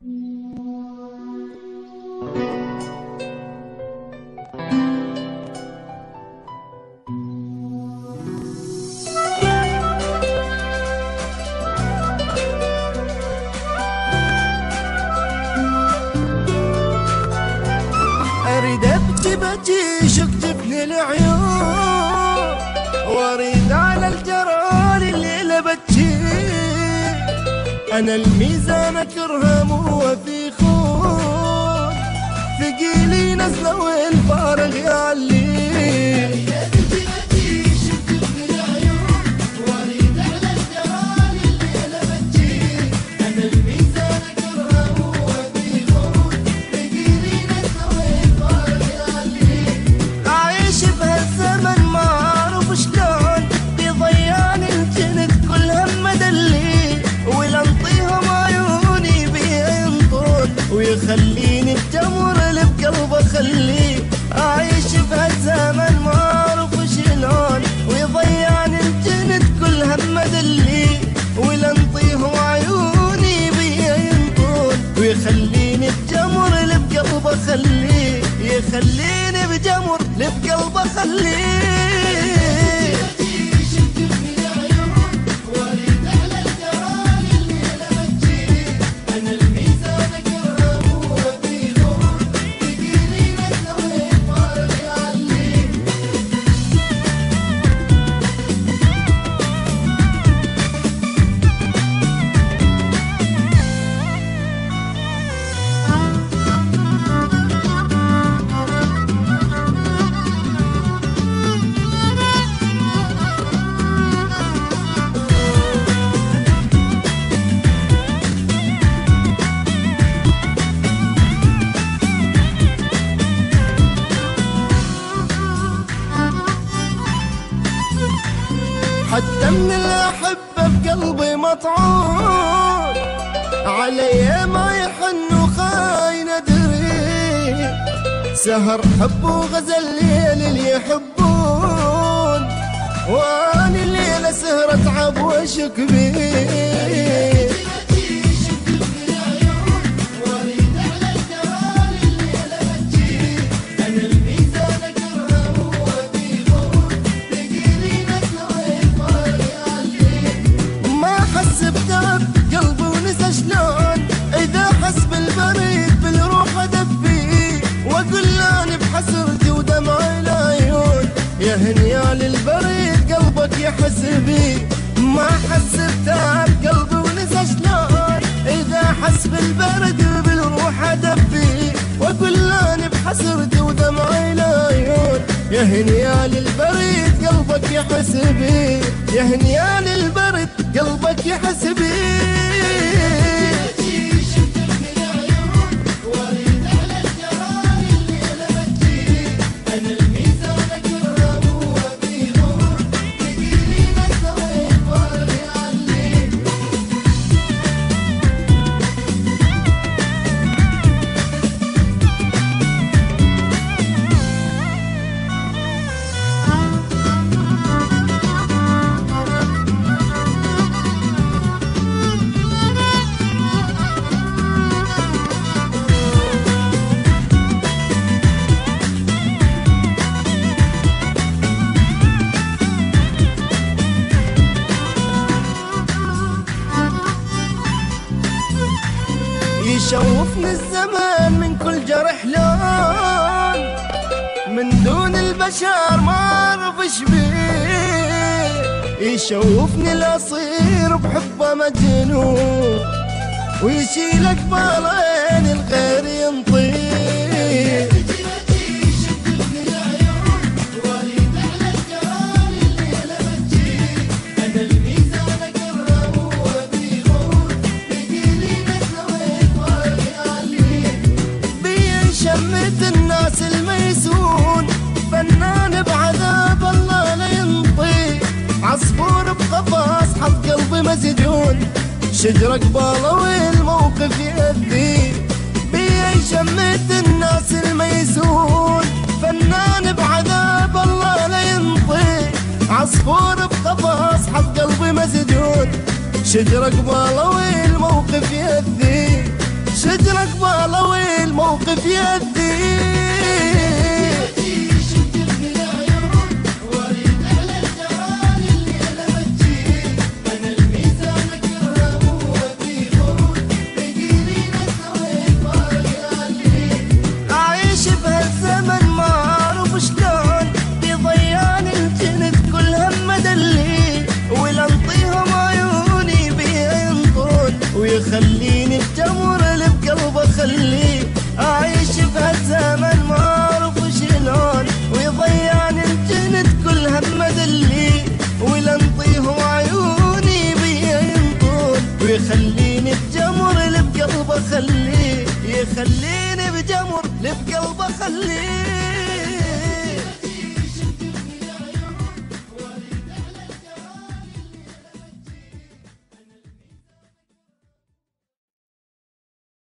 اريد ابكي بكي شقتفني العيون، واريد على الجرار الليله بكي. انا الميزان اكرهه مو في خون، ثقيلي نزله والفارغ يعلي. خليني بجمر اللي بقلبه خليه أعيش بهالزمن ما أعرف شلون، ويضيعني الجند كل هم دلي، ولنطيهم عيوني بيه ينطون. ويخليني بجمر اللي بقلبه خليه، يخليني بجمر اللي بقلبه خليه. حتى من الأحبة بقلبي مطعون، علي ما يحن وخاين أدري. سهر حب وغزل ليل اللي يحبون، واني الليلة سهر أتعب واشك بيه. قلبي ونسى شلون إذا حس بالبريد بالروح أدفيه، وأقول أنا بحسرتي ودمعي العيون. يا هنيال البريد قلبك يحس بيه، ما حس بتعب قلبي ونسى شلون إذا حس بالبرد بالروح أدفيه، وأقول أنا بحسرتي ودمعي العيون. يا هنيال البريد قلبك يحس بيه، يا هنيال البرد قلبك يحس بيه. يشوفني الزمان من كل جرح لون، من دون البشر ما اعرف بيه. يشوفني الاصير بحبه مجنون، ويشيلك بالعين الغير ينطيه. شمت الناس الميسون، فنان بعذاب الله لا ينطي. عصفور بقفص حط قلبي مسجون، شجرة قباله والموقف يأذي. بيه شمت الناس الميسون، فنان بعذاب الله لا ينطي. عصفور بقفص حط قلبي مسجون، شجرة قباله والموقف يأذي. في يدي. أعيش بهالزمن ما أعرف شلون بضيان الجنت كل هم دلي، ولا انطيهم عيوني بيها ينطرون ويخليني بجمر اللي بقلب اخليه. أعيش بهالزمن ما أعرف شلون ويضيعن الجنت كل هم دلي، ولا انطيهم عيوني بيها ينطرون ويخليني بجمر اللي بقلب اخليه، يخليني بجمر اللي بقلب اخليه.